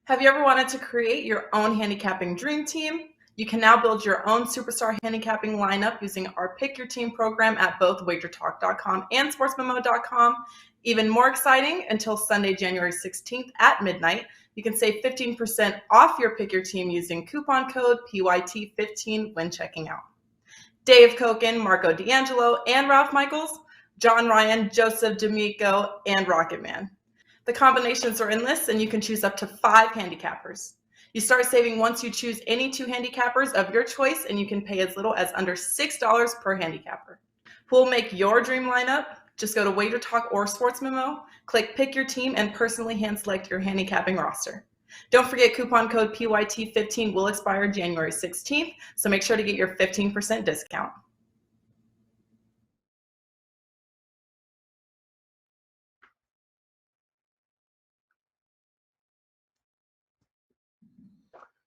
Have you ever wanted to create your own handicapping dream team? You can now build your own superstar handicapping lineup using our Pick Your Team program at both WagerTalk.com and SportsMemo.com. Even more exciting, until Sunday, January 16th at midnight, you can save 15% off your Pick Your Team using coupon code PYT15 when checking out. Dave Koken, Marco D'Angelo, and Ralph Michaels, John Ryan, Joseph D'Amico, and Rocketman. The combinations are endless, and you can choose up to 5 handicappers. You start saving once you choose any 2 handicappers of your choice, and you can pay as little as under $6 per handicapper. Who will make your dream lineup? Just go to WagerTalk or Sports Memo, click Pick Your Team, and personally hand select your handicapping roster. Don't forget, coupon code PYT15 will expire January 16th, so make sure to get your 15% discount.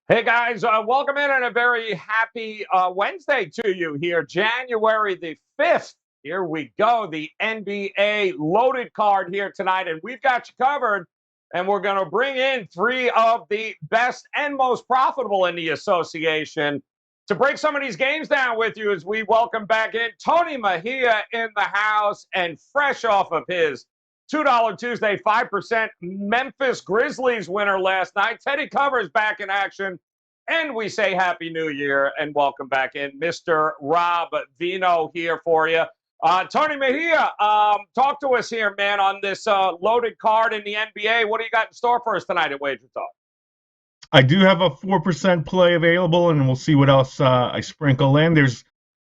Hey guys, welcome in and a very happy Wednesday to you here, January the 5th. Here we go, the NBA loaded card here tonight, and we've got you covered, and we're going to bring in 3 of the best and most profitable in the association to break some of these games down with you as we welcome back in Tony Mejia in the house, and fresh off of his $2 Tuesday, 5% Memphis Grizzlies winner last night. Teddy Covers back in action. And we say Happy New Year and welcome back in Mr. Rob Vino here for you. Tony Mejia, talk to us here, man, on this loaded card in the NBA. What do you got in store for us tonight at WagerTalk? I do have a 4% play available, and we'll see what else I sprinkle in.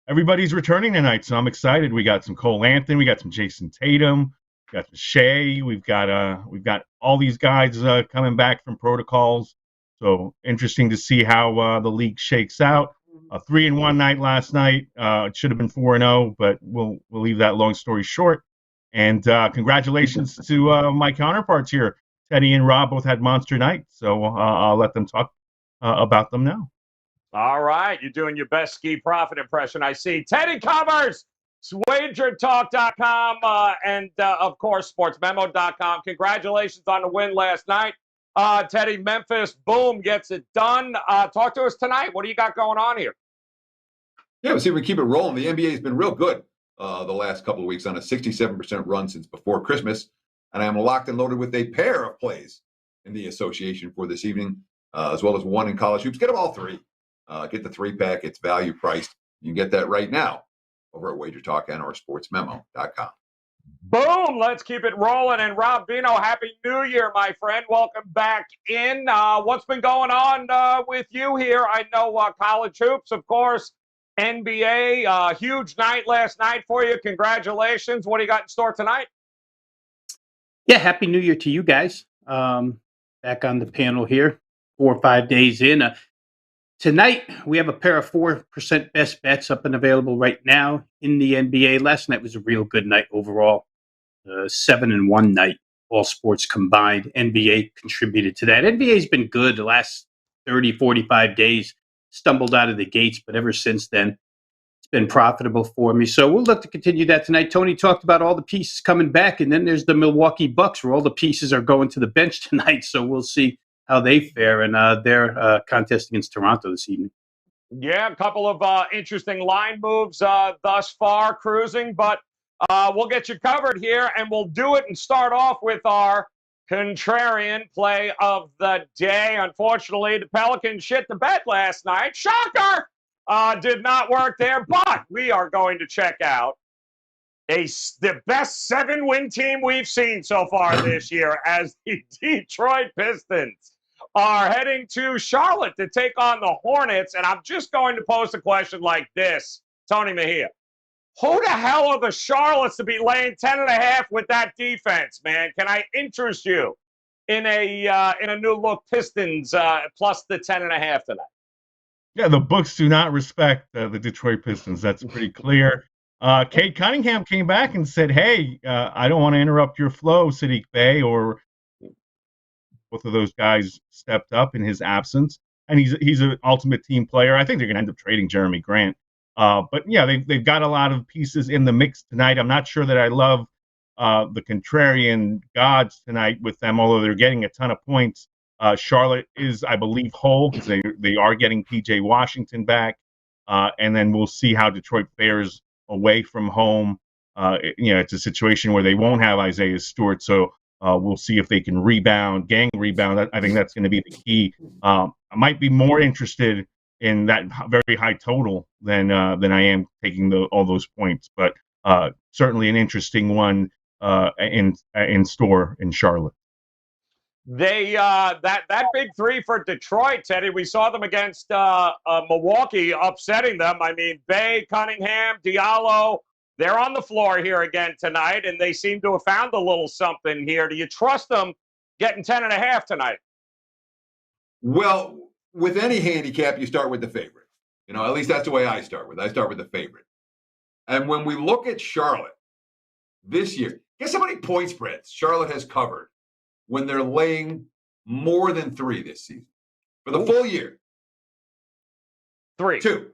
Everybody's returning tonight, so I'm excited. We got some Cole Anthony, we got some Jason Tatum. We've got Shea. We've got all these guys coming back from protocols. So interesting to see how the league shakes out. A 3-1 night last night. It should have been 4-0, but we'll leave that long story short. And congratulations to my counterparts here. Teddy and Rob both had monster nights, so I'll let them talk about them now. All right, you're doing your best Ski Profit impression, I see. Teddy Covers. WagerTalk.com and, of course, SportsMemo.com. Congratulations on the win last night. Teddy, Memphis, boom, gets it done. Talk to us tonight. What do you got going on here? Yeah, we'll see if we keep it rolling. The NBA has been real good the last couple of weeks on a 67% run since before Christmas. And I'm locked and loaded with a pair of plays in the association for this evening, as well as one in college hoops. Get them all 3. Get the 3-pack. It's value priced. You can get that right now over at WagerTalk and or SportsMemo.com. Boom! Let's keep it rolling. And Rob Vino, Happy New Year, my friend. Welcome back in. What's been going on with you here? I know college hoops, of course. NBA, huge night last night for you. Congratulations. What do you got in store tonight? Yeah, Happy New Year to you guys. Back on the panel here, 4 or 5 days in. Tonight, we have a pair of 4% best bets up and available right now in the NBA. Last night was a real good night overall. 7-1 night, all sports combined. NBA contributed to that. NBA's been good the last 30, 45 days. Stumbled out of the gates, but ever since then, it's been profitable for me. So we'll look to continue that tonight. Tony talked about all the pieces coming back, and then there's the Milwaukee Bucks, where all the pieces are going to the bench tonight. So we'll see how they fare in their contest against Toronto this evening. Yeah, a couple of interesting line moves thus far, cruising, but we'll get you covered here, and we'll do it and start off with our contrarian play of the day. Unfortunately, the Pelicans shit the bed last night. Shocker! Did not work there, but we are going to check out the best 7-win team we've seen so far this year, as the Detroit Pistons are heading to Charlotte to take on the Hornets. And I'm just going to pose a question like this, Tony Mejia. Who the hell are the Charlottes to be laying 10.5 with that defense, man? Can I interest you in a new look Pistons plus the 10.5 tonight? Yeah, the books do not respect the Detroit Pistons. That's pretty clear. Kate Cunningham came back and said, hey, I don't want to interrupt your flow, Sadiq Bey, or both of those guys stepped up in his absence. And he's an ultimate team player. I think they're going to end up trading Jeremy Grant. But, yeah, they've got a lot of pieces in the mix tonight. I'm not sure that I love the contrarian gods tonight with them, although they're getting a ton of points. Charlotte is, I believe, whole because they are getting PJ Washington back, and then we'll see how Detroit fares away from home. It's a situation where they won't have Isaiah Stewart, so we'll see if they can gang rebound. I think that's going to be the key. I might be more interested in that very high total than I am taking all those points, but certainly an interesting one in store in Charlotte. That big three for Detroit, Teddy. We saw them against Milwaukee, upsetting them. I mean, Bay, Cunningham, Diallo, they're on the floor here again tonight, and they seem to have found a little something here. Do you trust them getting 10.5 tonight? Well, with any handicap, you start with the favorite. At least that's the way I start with. I start with the favorite. And when we look at Charlotte this year, guess how many point spreads Charlotte has covered when they're laying more than 3 this season? For the full year. 3. 2.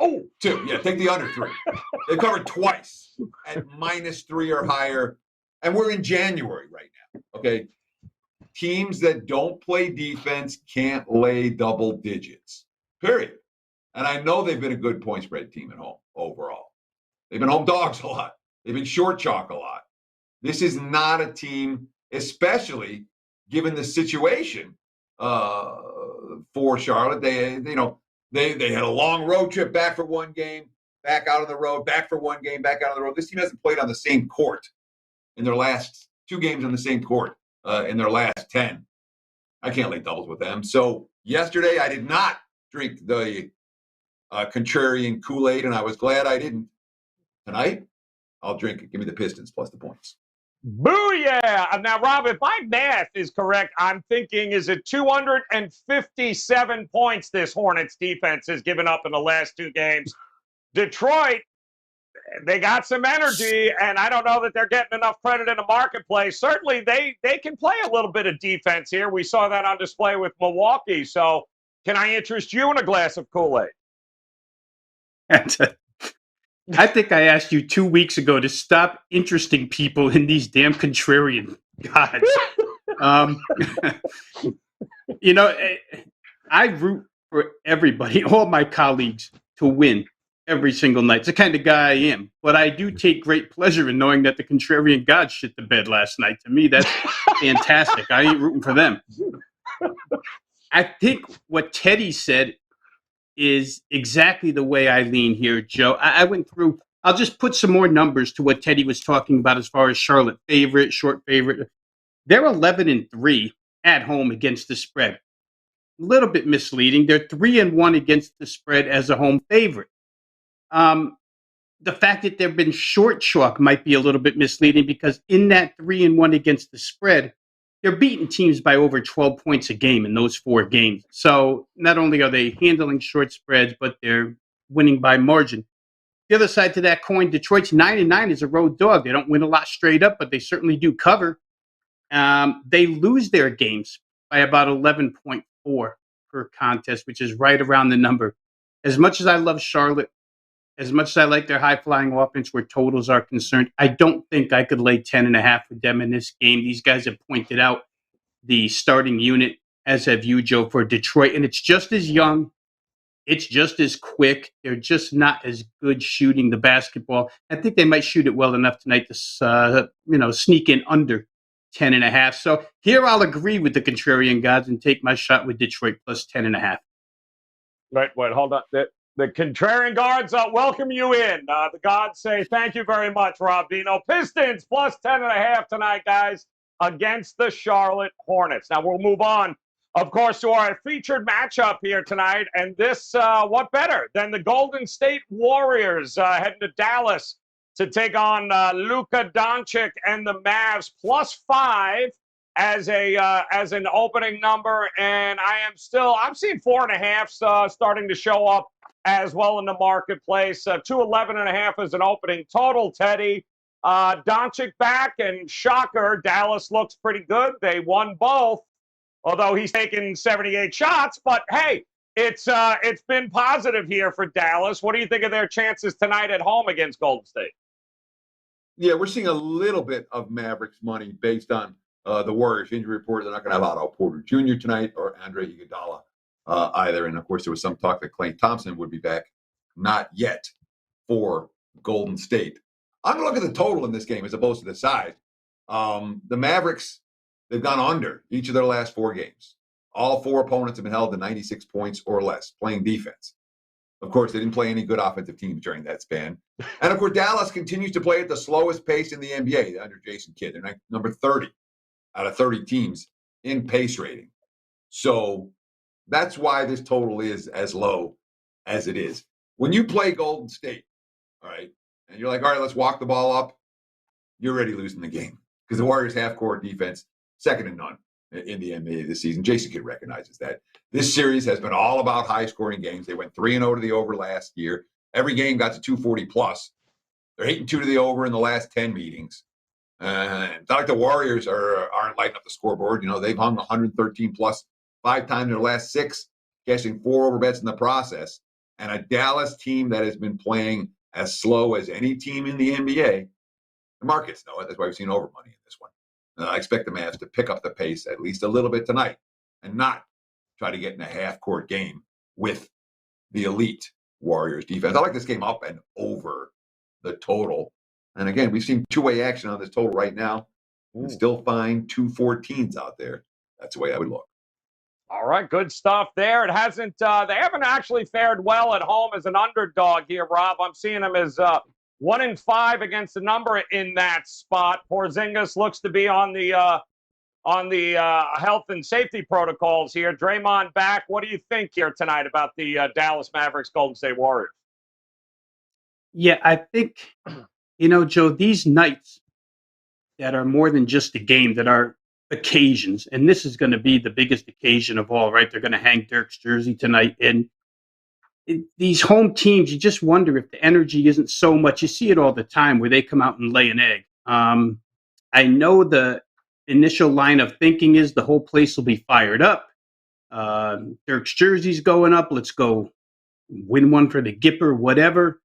Oh, 2. Yeah, take the under 3. They've covered twice at -3 or higher. And we're in January right now. Okay. Teams that don't play defense can't lay double digits. Period. And I know they've been a good point spread team at home overall. They've been home dogs a lot. They've been short chalk a lot. This is not a team, especially given the situation for Charlotte. They had a long road trip back for one game, back out on the road, back for one game, back out on the road. This team hasn't played on the same court in their last 2 games on the same court in their last 10. I can't lay doubles with them. So yesterday I did not drink the contrarian Kool-Aid, and I was glad I didn't. Tonight, I'll drink it. Give me the Pistons plus the points. Booyah! Now, Rob, if my math is correct, I'm thinking, is it 257 points this Hornets defense has given up in the last 2 games? Detroit, they got some energy, and I don't know that they're getting enough credit in the marketplace. Certainly, they can play a little bit of defense here. We saw that on display with Milwaukee. So can I interest you in a glass of Kool-Aid? I think I asked you 2 weeks ago to stop interesting people in these damn contrarian gods. I root for everybody, all my colleagues, to win every single night. It's the kind of guy I am. But I do take great pleasure in knowing that the contrarian gods shit the bed last night. To me, that's fantastic. I ain't rooting for them. I think what Teddy said is exactly the way I lean here, Joe. I went through, I'll just put some more numbers to what Teddy was talking about as far as Charlotte favorite, short favorite. They're 11-3 at home against the spread. A little bit misleading. They're 3-1 against the spread as a home favorite. The fact that they've been short chalk might be a little bit misleading because in that 3-1 against the spread, they're beating teams by over 12 points a game in those 4 games. So not only are they handling short spreads, but they're winning by margin. The other side to that coin, Detroit's 9-9 is a road dog. They don't win a lot straight up, but they certainly do cover. They lose their games by about 11.4 per contest, which is right around the number. As much as I love Charlotte, as much as I like their high-flying offense where totals are concerned, I don't think I could lay 10.5 with them in this game. These guys have pointed out the starting unit, as have you, Joe, for Detroit, and it's just as young. It's just as quick. They're just not as good shooting the basketball. I think they might shoot it well enough tonight to, sneak in under 10.5. So here I'll agree with the contrarian gods and take my shot with Detroit plus 10.5. Wait, hold on. The contrarian guards welcome you in. The gods say thank you very much, Rob Dino. Pistons plus 10.5 tonight, guys, against the Charlotte Hornets. Now we'll move on, of course, to our featured matchup here tonight. And this, what better than the Golden State Warriors heading to Dallas to take on Luka Doncic and the Mavs plus 5 as an opening number. And I'm seeing 4.5 starting to show up as well in the marketplace. 211.5 as an opening total, Teddy. Doncic back, and shocker, Dallas looks pretty good. They won both, although he's taken 78 shots. But hey, it's been positive here for Dallas. What do you think of their chances tonight at home against Golden State? Yeah, we're seeing a little bit of Mavericks money based on the Warriors injury report. They're not going to have Otto Porter Jr. tonight or Andre Iguodala either. And of course, there was some talk that Klay Thompson would be back. Not yet for Golden State. I'm going to look at the total in this game as opposed to the size. The Mavericks, they've gone under each of their last 4 games. All 4 opponents have been held to 96 points or less, playing defense. Of course, they didn't play any good offensive teams during that span. And of course, Dallas continues to play at the slowest pace in the NBA under Jason Kidd. They're number 30 out of 30 teams in pace rating. So that's why this total is as low as it is. When you play Golden State, all right, and you're like, all right, let's walk the ball up, you're already losing the game because the Warriors' half-court defense, second to none in the NBA this season. Jason Kidd recognizes that. This series has been all about high-scoring games. They went 3-0 to the over last year. Every game got to 240-plus. They're 8-2 to the over in the last 10 meetings. It's not like the Warriors aren't lighting up the scoreboard. They've hung 113-plus 5 times in their last 6, cashing 4 over bets in the process. And a Dallas team that has been playing as slow as any team in the NBA, the markets know it. That's why we've seen over money in this one. I expect the Mavs to pick up the pace at least a little bit tonight and not try to get in a half-court game with the elite Warriors defense. I like this game up and over the total. And again, we've seen two-way action on this total right now. You can still find 214s out there. That's the way I would look. All right, good stuff there. It hasn't. They haven't actually fared well at home as an underdog here, Rob. I'm seeing them as 1-5 against the number in that spot. Porzingis looks to be on the health and safety protocols here. Draymond back. What do you think here tonight about the Dallas Mavericks Golden State Warriors? Yeah, I think, Joe, these nights that are more than just a game, that are occasions, and this is going to be the biggest occasion of all, right? They're going to hang Dirk's jersey tonight. And these home teams, you just wonder if the energy isn't so much. You see it all the time where they come out and lay an egg. I know the initial line of thinking is the whole place will be fired up. Dirk's jersey's going up. Let's go win one for the Gipper, whatever.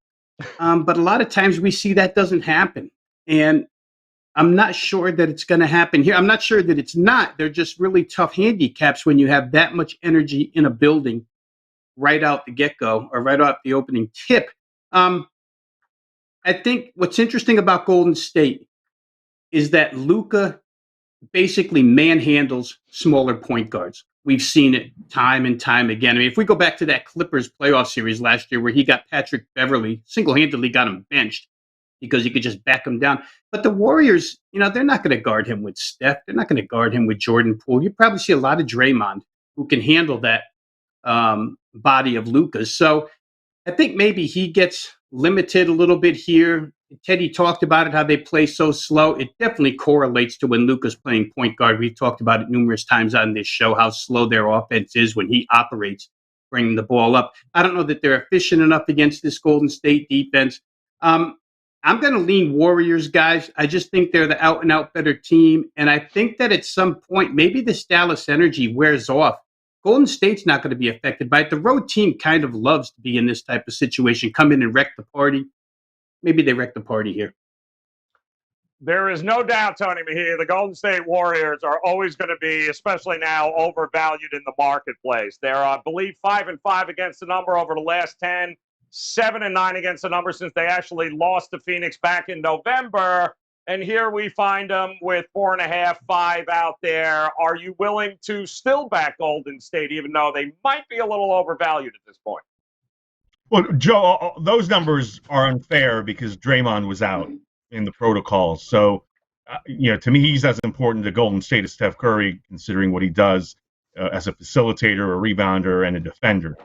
But a lot of times we see that doesn't happen. And I'm not sure that it's going to happen here. I'm not sure that it's not. They're just really tough handicaps when you have that much energy in a building right out the get-go or right out the opening tip. I think what's interesting about Golden State is that Luka basically manhandles smaller point guards. We've seen it time and time again. I mean, if we go back to that Clippers playoff series last year where he got Patrick Beverley, single-handedly got him benched because he could just back him down. But the Warriors, they're not going to guard him with Steph. They're not going to guard him with Jordan Poole. You probably see a lot of Draymond who can handle that body of Luka's. So I think maybe he gets limited a little bit here. Teddy talked about it, how they play so slow. It definitely correlates to when Luka's playing point guard. We've talked about it numerous times on this show, how slow their offense is when he operates, bringing the ball up. I don't know that they're efficient enough against this Golden State defense. I'm going to lean Warriors, guys. I just think they're the out-and-out better team. And I think that at some point, maybe this Dallas energy wears off. Golden State's not going to be affected by it. The road team kind of loves to be in this type of situation, come in and wreck the party. Maybe they wreck the party here. There is no doubt, Tony Mejia, the Golden State Warriors are always going to be, especially now, overvalued in the marketplace. They're, I believe, 5-5 against the number over the last 10, 7-9 against the number since they actually lost to Phoenix back in November. And here we find them with 4.5, 5 out there. Are you willing to still back Golden State, even though they might be a little overvalued at this point? Well, Joe, those numbers are unfair because Draymond was out in the protocols. So, to me, he's as important to Golden State as Steph Curry, considering what he does as a facilitator, a rebounder, and a defender.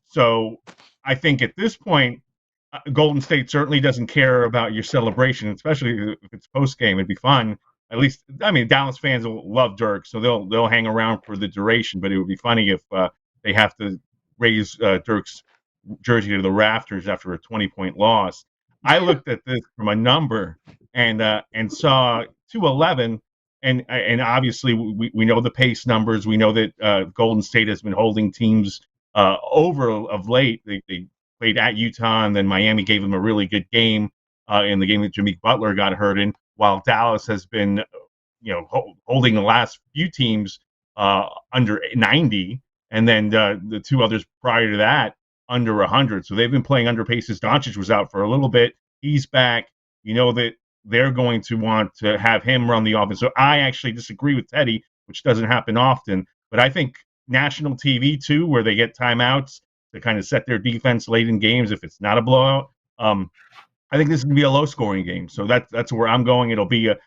So I think at this point, Golden State certainly doesn't care about your celebration, especially if it's post-game. It'd be fun. At least, Dallas fans will love Dirk, so they'll hang around for the duration. But it would be funny if they have to raise Dirk's jersey to the rafters after a 20-point loss. I looked at this from a number and saw 211, and obviously we know the pace numbers. We know that Golden State has been holding teams over of late. They played at Utah, and then Miami gave them a really good game in the game that Jimmy Butler got hurt in, while Dallas has been holding the last few teams under 90, and then the two others prior to that under 100. So they've been playing under paces. Doncic was out for a little bit. He's back. You know that they're going to want to have him run the offense. So I actually disagree with Teddy, which doesn't happen often. But I think national TV, too, where they get timeouts to kind of set their defense late in games if it's not a blowout. I think this is going to be a low-scoring game. So that's where I'm going. It'll be a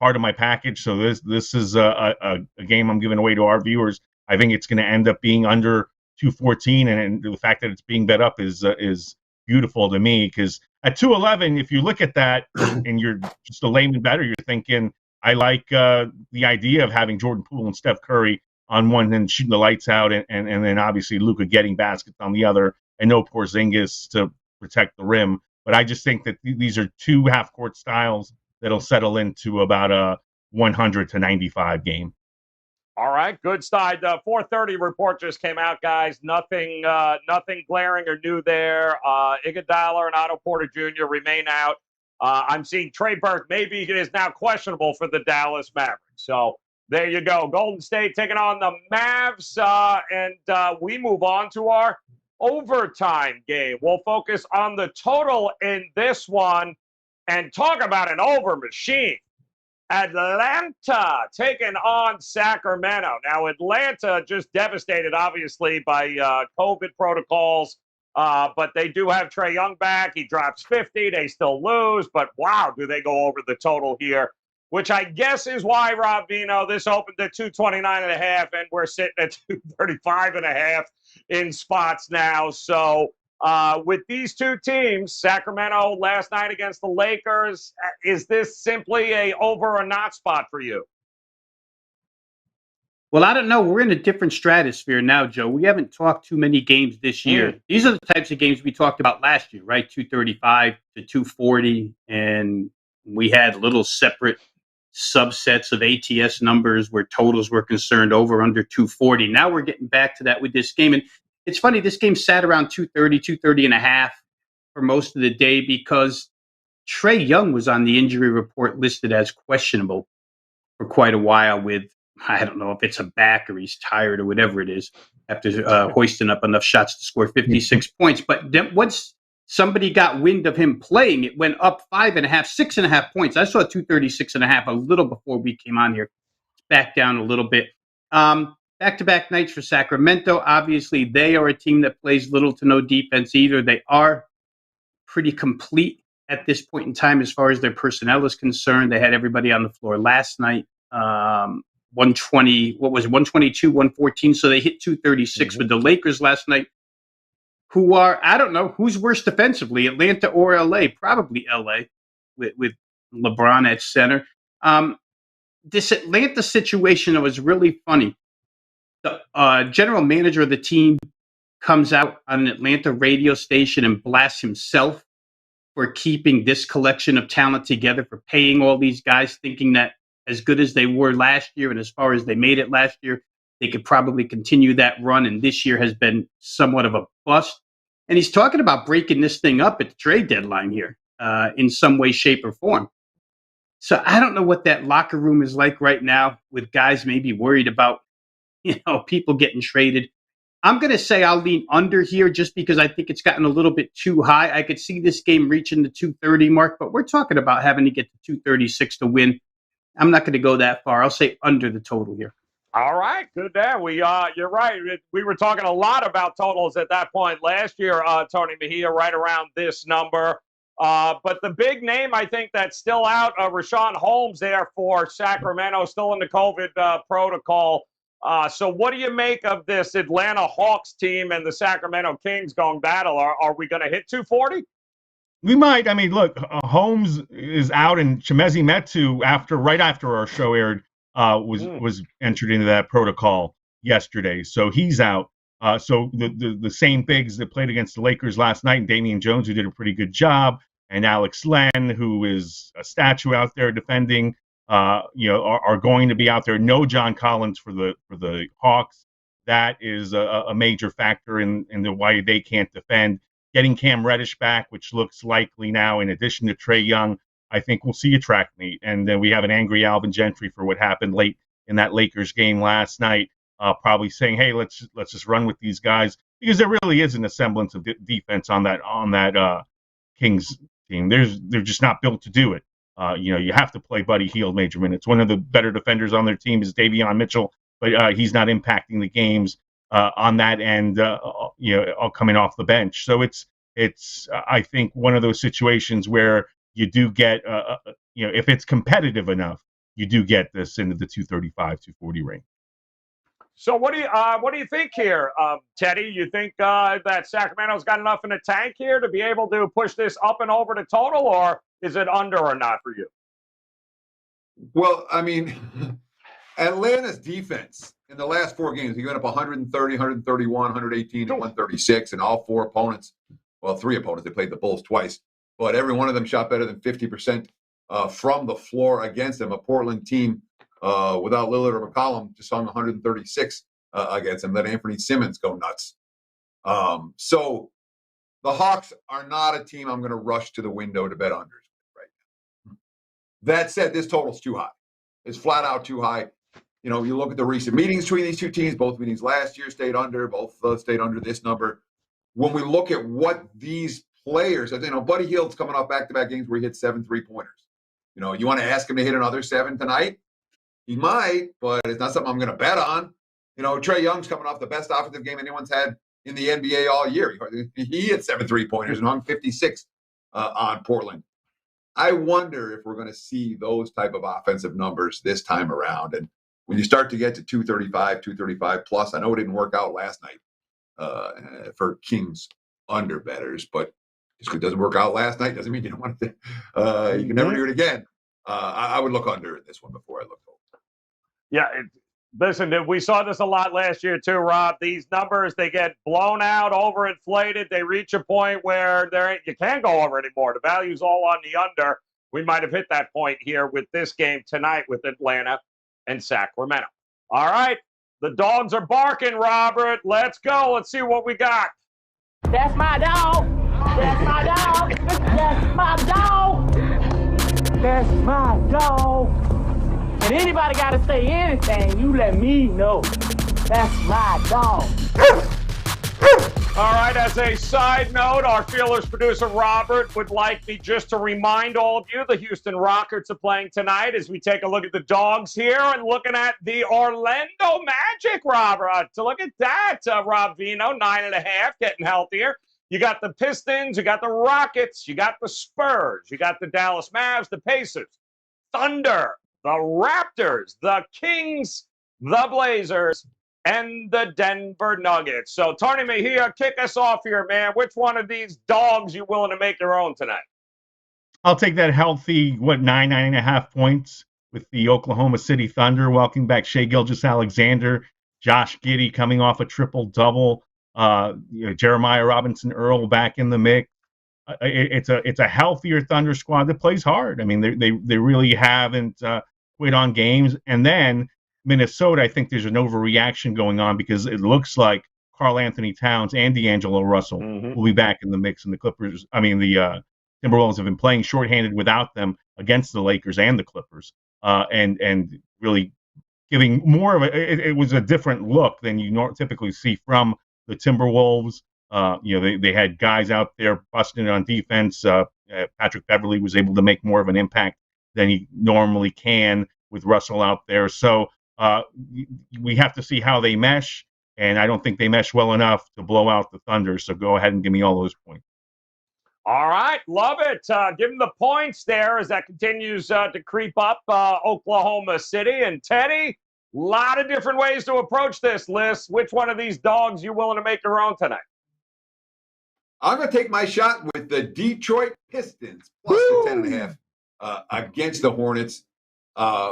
part of my package. So this is a game I'm giving away to our viewers. I think it's going to end up being under 214, and the fact that it's being bet up is beautiful to me, because at 211, if you look at that and you're just a layman bettor, you're thinking, I like the idea of having Jordan Poole and Steph Curry on one end shooting the lights out, and then obviously Luka getting baskets on the other, and no Porzingis to protect the rim. But I just think that these are two half-court styles that'll settle into about a 100 to 95 game. All right, good side. 4:30 report just came out, guys. Nothing glaring or new there. Iguodala and Otto Porter Jr. remain out. I'm seeing Trey Burke maybe is now questionable for the Dallas Mavericks. So there you go. Golden State taking on the Mavs, and we move on to our overtime game. We'll focus on the total in this one and talk about an over machine. Atlanta taking on Sacramento. Now, Atlanta just devastated, obviously, by COVID protocols, but they do have Trae Young back. He drops 50. They still lose, but wow, do they go over the total here, which I guess is why, Rob Vino, this opened at 229.5, and we're sitting at 235.5 in spots now. So with these two teams, Sacramento last night against the Lakers, is this simply a over or not spot for you? Well, I don't know. We're in a different stratosphere now, Joe. We haven't talked too many games this year. These are the types of games we talked about last year, right? 235 to 240, and we had little separate subsets of ATS numbers where totals were concerned over under 240. Now we're getting back to that with this game. And it's funny, this game sat around 230 and a half for most of the day because Trae Young was on the injury report listed as questionable for quite a while with, I don't know if it's a back or he's tired or whatever it is, after hoisting up enough shots to score 56 points. But then once somebody got wind of him playing, it went up 5.5, 6.5 points. I saw 236.5 a little before we came on here. It's back down a little bit. Back-to-back nights for Sacramento. Obviously, they are a team that plays little to no defense either. They are pretty complete at this point in time as far as their personnel is concerned. They had everybody on the floor last night. 120, what was it, 122, 114. So they hit 236 with the Lakers last night, who are, I don't know, who's worse defensively, Atlanta or LA? Probably LA with LeBron at center. This Atlanta situation was really funny. The general manager of the team comes out on an Atlanta radio station and blasts himself for keeping this collection of talent together, for paying all these guys, thinking that as good as they were last year and as far as they made it last year, they could probably continue that run. And this year has been somewhat of a bust. And he's talking about breaking this thing up at the trade deadline here in some way, shape, or form. So I don't know what that locker room is like right now with guys maybe worried about, people getting traded. I'm going to say I'll lean under here just because I think it's gotten a little bit too high. I could see this game reaching the 230 mark, but we're talking about having to get to 236 to win. I'm not going to go that far. I'll say under the total here. All right, good there. You're right. We were talking a lot about totals at that point last year, Tony Mejia, right around this number. But the big name, I think, that's still out, Rashawn Holmes there for Sacramento, still in the COVID protocol. So what do you make of this Atlanta Hawks team and the Sacramento Kings going battle? Are we going to hit 240? We might. I mean, look, Holmes is out, and Chimezie Metu, right after our show aired, was entered into that protocol yesterday. So he's out. So the same bigs that played against the Lakers last night, and Damian Jones, who did a pretty good job, and Alex Len, who is a statue out there defending, are going to be out there. No John Collins for the Hawks. That is a major factor in the why they can't defend. Getting Cam Reddish back, which looks likely now, in addition to Trae Young, I think we'll see a track meet. And then we have an angry Alvin Gentry for what happened late in that Lakers game last night, probably saying, "Hey, let's just run with these guys," because there really isn't a semblance of defense on that Kings team. They're just not built to do it. You have to play Buddy Hield major minutes. One of the better defenders on their team is Davion Mitchell, but he's not impacting the games on that end. All coming off the bench. So it's I think one of those situations where you do get if it's competitive enough, you do get this into the 235, 240 range. So what do you think here, Teddy? You think that Sacramento's got enough in the tank here to be able to push this up and over the total, or is it under or not for you? Well, I mean, Atlanta's defense in the last 4 games, he went up 130, 131, 118, and 136, and all 4 opponents, well, 3 opponents, they played the Bulls twice, but every one of them shot better than 50% from the floor against them. A Portland team without Lillard or McCollum just hung 136 against them. Let Anthony Simmons go nuts. So the Hawks are not a team I'm going to rush to the window to bet unders right now. That said, this total's too high. It's flat out too high. You look at the recent meetings between these 2 teams. Both meetings last year stayed under. Both stayed under this number. When we look at what these players, Buddy Hield's coming off back-to-back games where he hit 7 3-pointers. You want to ask him to hit another 7 tonight? He might, but it's not something I'm going to bet on. Trae Young's coming off the best offensive game anyone's had in the NBA all year. He hit 7 3-pointers and hung 56 on Portland. I wonder if we're going to see those type of offensive numbers this time around. And when you start to get to 235 plus, I know it didn't work out last night for Kings under bettors, but just because it doesn't work out last night doesn't mean you don't want to. You can never do it again. I would look under in this one before I look over. Yeah, listen, we saw this a lot last year too, Rob. These numbers, they get blown out, overinflated. They reach a point where you can't go over anymore. The value's all on the under. We might have hit that point here with this game tonight with Atlanta and Sacramento. All right, the dogs are barking, Robert. Let's go. Let's see what we got. That's my dog. That's my dog. That's my dog. That's my dog. And anybody got to say anything, you let me know. That's my dog. All right, as a side note, our Feelers producer Robert would like me just to remind all of you the Houston Rockets are playing tonight as we take a look at the dogs here and looking at the Orlando Magic, Robert. So look at that, Rob Vino, 9.5, getting healthier. You got the Pistons, you got the Rockets, you got the Spurs, you got the Dallas Mavs, the Pacers, Thunder, the Raptors, the Kings, the Blazers, and the Denver Nuggets. So, Tony Mejia, kick us off here, man. Which one of these dogs you willing to make your own tonight? I'll take that healthy, 9.5 points with the Oklahoma City Thunder. Welcome back Shai Gilgeous-Alexander, Josh Giddey coming off a triple-double. Jeremiah Robinson-Earl back in the mix. It's a healthier Thunder squad that plays hard. I mean, they really haven't quit on games. And then Minnesota, I think there's an overreaction going on because it looks like Karl Anthony Towns and D'Angelo Russell will be back in the mix. And the Timberwolves have been playing shorthanded without them against the Lakers and the Clippers, and really giving more of it was a different look than you typically see from the Timberwolves. They had guys out there busting it on defense. Patrick Beverley was able to make more of an impact than he normally can with Russell out there. So we have to see how they mesh, and I don't think they mesh well enough to blow out the Thunder. So go ahead and give me all those points. All right, love it. Give them the points there as that continues to creep up Oklahoma City. And Teddy, a lot of different ways to approach this list. Which one of these dogs you willing to make your own tonight? I'm going to take my shot with the Detroit Pistons plus the 10.5 against the Hornets.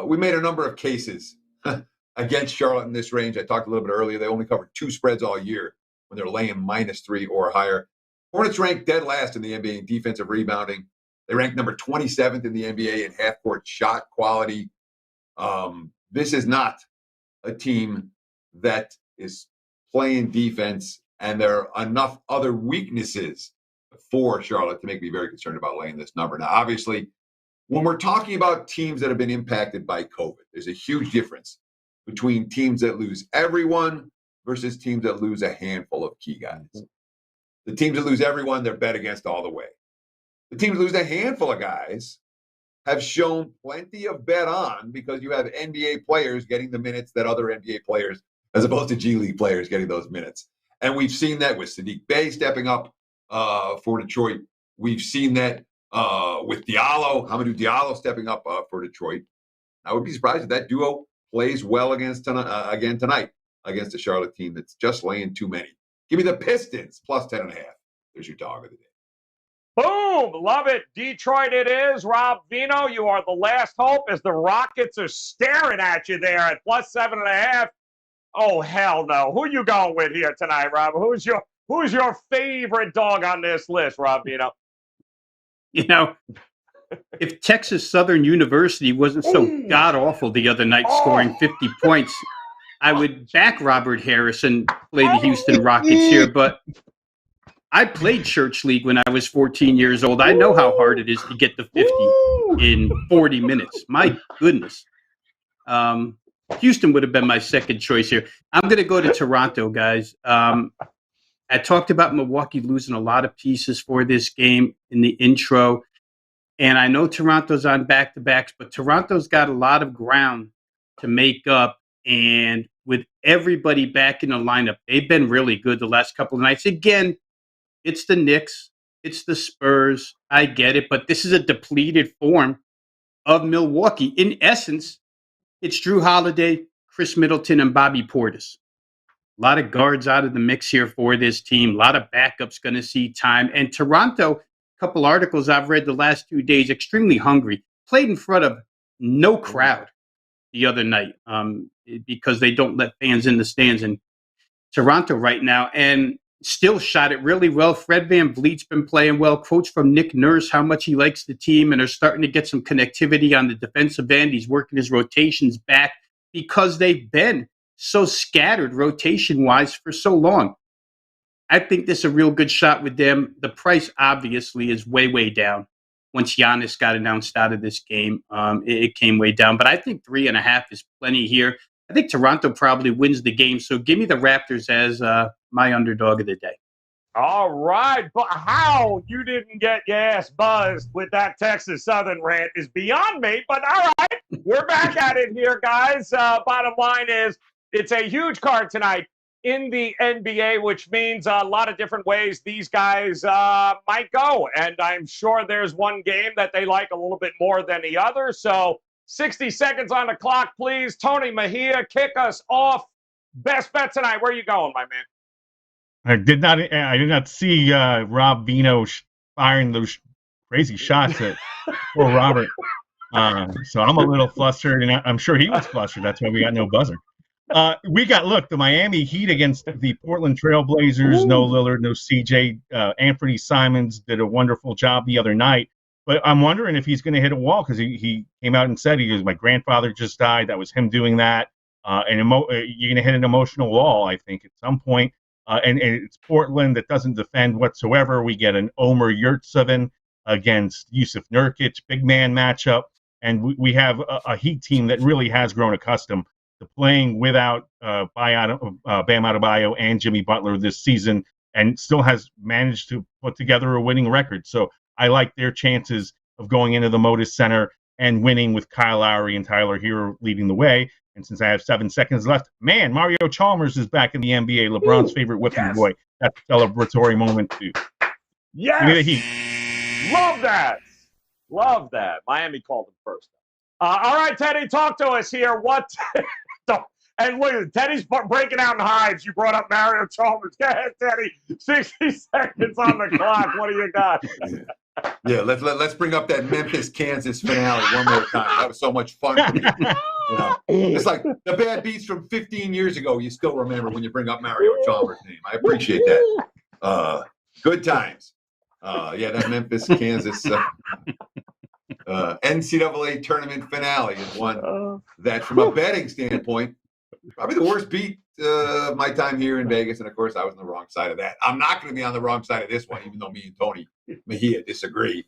We made a number of cases against Charlotte in this range. I talked a little bit earlier. They only covered 2 spreads all year when they're laying -3 or higher. Hornets ranked dead last in the NBA in defensive rebounding. They ranked number 27th in the NBA in half-court shot quality. This is not a team that is playing defense, and there are enough other weaknesses for Charlotte to make me very concerned about laying this number. Now, obviously, when we're talking about teams that have been impacted by COVID, there's a huge difference between teams that lose everyone versus teams that lose a handful of key guys. The teams that lose everyone, they're bet against all the way. The teams that lose a handful of guys have shown plenty of bet on because you have NBA players getting the minutes that other NBA players, as opposed to G League players getting those minutes. And we've seen that with Sadiq Bey stepping up for Detroit. We've seen that with Diallo, Hamidou Diallo stepping up for Detroit. I would be surprised if that duo plays well again tonight against a Charlotte team that's just laying too many. Give me the Pistons plus 10.5. There's your dog of the day. Boom! Love it. Detroit it is. Rob Vino, you are the last hope as the Rockets are staring at you there at plus 7.5. Oh, hell no. Who you going with here tonight, Rob? Who's your favorite dog on this list, Rob Vino? You know, if Texas Southern University wasn't so god-awful the other night, scoring 50 points, I would back Robert Harris and play the Houston Rockets here, but I played church league when I was 14 years old. I know how hard it is to get to 50 in 40 minutes. My goodness. Houston would have been my second choice here. I'm going to go to Toronto, guys. I talked about Milwaukee losing a lot of pieces for this game in the intro. And I know Toronto's on back-to-backs, but Toronto's got a lot of ground to make up. And with everybody back in the lineup, they've been really good the last couple of nights. Again, it's the Knicks. It's the Spurs. I get it. But this is a depleted form of Milwaukee. In essence, it's Drew Holiday, Chris Middleton, and Bobby Portis. A lot of guards out of the mix here for this team. A lot of backups going to see time. And Toronto, a couple articles I've read the last 2 days, extremely hungry. Played in front of no crowd the other night because they don't let fans in the stands in Toronto right now. And still shot it really well. Fred VanVleet's been playing well. Quotes from Nick Nurse, how much he likes the team, and are starting to get some connectivity on the defensive end. He's working his rotations back because they've been so scattered rotation-wise for so long. I think this is a real good shot with them. The price obviously is way, way down. Once Giannis got announced out of this game, it came way down. But I think 3.5 is plenty here. I think Toronto probably wins the game. So give me the Raptors as my underdog of the day. All right. But how you didn't get your ass buzzed with that Texas Southern rant is beyond me. But all right, we're back at it here, guys. Bottom line is it's a huge card tonight in the NBA, which means a lot of different ways these guys might go. And I'm sure there's one game that they like a little bit more than the other. So 60 seconds on the clock, please. Tony Mejia, kick us off. Best bet tonight. Where are you going, my man? I did not see Rob Vino firing those crazy shots at poor Robert. So I'm a little flustered, and I'm sure he was flustered. That's why we got no buzzer. The Miami Heat against the Portland Trailblazers. Ooh. No Lillard, no CJ. Anthony Simons did a wonderful job the other night. But I'm wondering if he's going to hit a wall because he came out and said, my grandfather just died. That was him doing that. And you're going to hit an emotional wall, I think, at some point. And it's Portland that doesn't defend whatsoever. We get an Omer Yurtseven against Yusuf Nurkic, big man matchup. And we have a Heat team that really has grown accustomed to playing without Bam Adebayo and Jimmy Butler this season and still has managed to put together a winning record. So I like their chances of going into the Moda Center and winning with Kyle Lowry and Tyler Hero leading the way. And since I have 7 seconds left, man, Mario Chalmers is back in the NBA, LeBron's favorite whipping boy. That's a celebratory moment, too. Yes! Give me the Heat. Love that. Love that. Miami called him first. All right, Teddy, talk to us here. What? And look, Teddy's breaking out in hives. You brought up Mario Chalmers. Go ahead, Teddy. 60 seconds on the clock. What do you got? Yeah, let's bring up that Memphis, Kansas finale one more time. That was so much fun for me. It's like the bad beats from 15 years ago. You still remember when you bring up Mario Chalmers' name. I appreciate that. Good times. That Memphis, Kansas NCAA tournament finale is one that, from a betting standpoint, probably the worst beat of my time here in Vegas. And, of course, I was on the wrong side of that. I'm not going to be on the wrong side of this one, even though me and Tony Mejia disagree.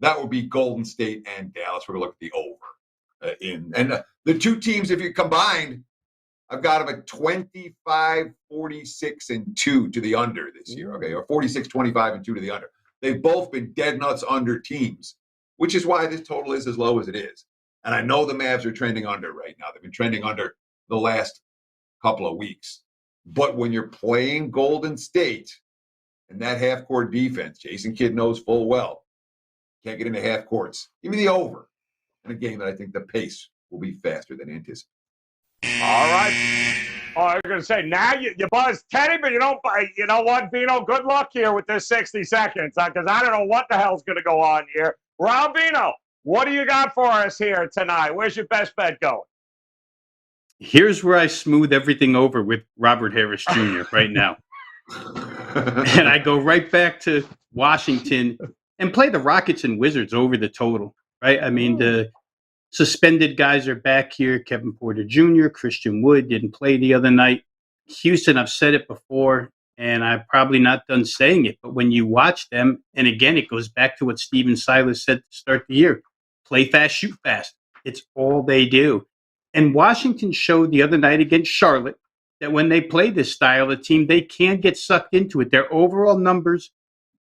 That would be Golden State and Dallas. We're going to look at the over the two teams, if you combined, I've got them at 25, 46, and 2 to the under this year, okay? Or 46, 25, and 2 to the under. They've both been dead nuts under teams, which is why this total is as low as it is. And I know the Mavs are trending under right now. They've been trending under the last couple of weeks. But when you're playing Golden State and that half-court defense, Jason Kidd knows full well, can't get into half courts. Give me the over in a game that I think the pace will be faster than anticipated. All right. Oh, I was going to say, now you buzz Teddy, but you don't, you know what, Vino, good luck here with this 60 seconds, because I don't know what the hell's going to go on here. Rob Vino, what do you got for us here tonight? Where's your best bet going? Here's where I smooth everything over with Robert Harris Jr. right now. And I go right back to Washington and play the Rockets and Wizards over the total, right? I mean, the suspended guys are back here. Kevin Porter Jr., Christian Wood didn't play the other night. Houston, I've said it before, and I'm probably not done saying it, but when you watch them, and again, it goes back to what Steven Silas said to start the year, play fast, shoot fast. It's all they do. And Washington showed the other night against Charlotte that when they play this style of team, they can get sucked into it. Their overall numbers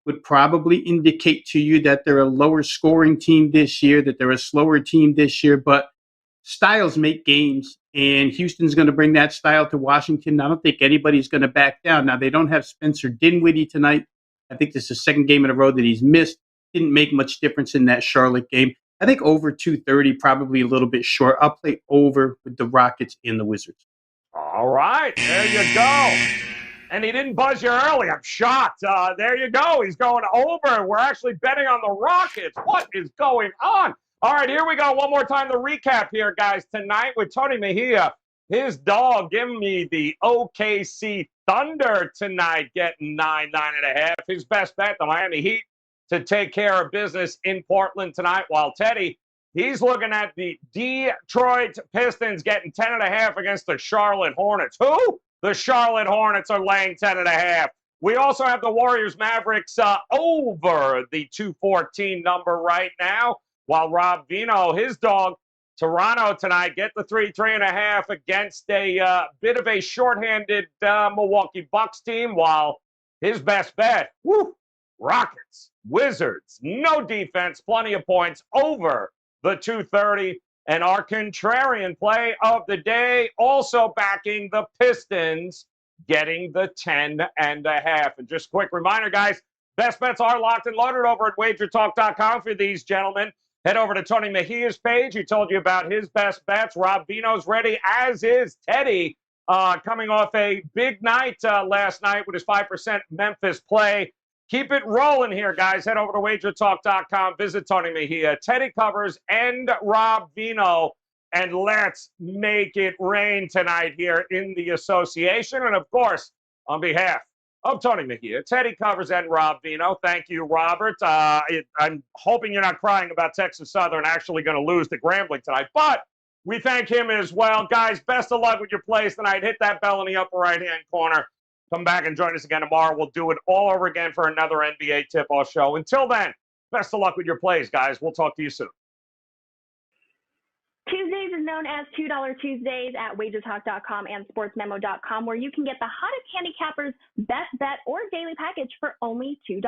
would probably indicate to you that they're a lower scoring team this year, that they're a slower team this year, but styles make games, and Houston's going to bring that style to Washington. I don't think anybody's going to back down. Now, they don't have Spencer Dinwiddie tonight. I think this is the second game in a row that he's missed. Didn't make much difference in that Charlotte game. I think over 230, probably a little bit short. I'll play over with the Rockets and the Wizards. All right, there you go. And he didn't buzz you early. I'm shocked. There you go. He's going over. We're actually betting on the Rockets. What is going on? All right, here we go. one more time, the recap here, guys. Tonight with Tony Mejia, his dog, give me the OKC Thunder tonight, getting 9.5. His best bet, the Miami Heat, to take care of business in Portland tonight, while Teddy, he's looking at the Detroit Pistons getting 10.5 against the Charlotte Hornets. Who? The Charlotte Hornets are laying 10.5. We also have the Warriors Mavericks over the 214 number right now, while Rob Vino, his dog, Toronto tonight, get the 3.5 against a bit of a shorthanded Milwaukee Bucks team, while his best bet, Rockets, Wizards, no defense, plenty of points, over the 230. And our contrarian play of the day, also backing the Pistons, getting the 10.5. And just a quick reminder, guys, best bets are locked and loaded over at WagerTalk.com for these gentlemen. Head over to Tony Mejia's page. He told you about his best bets. Rob Vino's ready, as is Teddy, coming off a big night last night with his 5% Memphis play. Keep it rolling here, guys. Head over to WagerTalk.com. Visit Tony Mejia, Teddy Covers, and Rob Vino. And let's make it rain tonight here in the association. And, of course, on behalf of Tony Mejia, Teddy Covers, and Rob Vino, thank you, Robert. I'm hoping you're not crying about Texas Southern actually going to lose to Grambling tonight. But we thank him as well. Guys, best of luck with your plays tonight. Hit that bell in the upper right-hand corner. Come back and join us again tomorrow. We'll do it all over again for another NBA tip-off show. Until then, best of luck with your plays, guys. We'll talk to you soon. Tuesdays is known as $2 Tuesdays at WagerTalk.com and SportsMemo.com, where you can get the hottest handicappers, best bet, or daily package for only $2.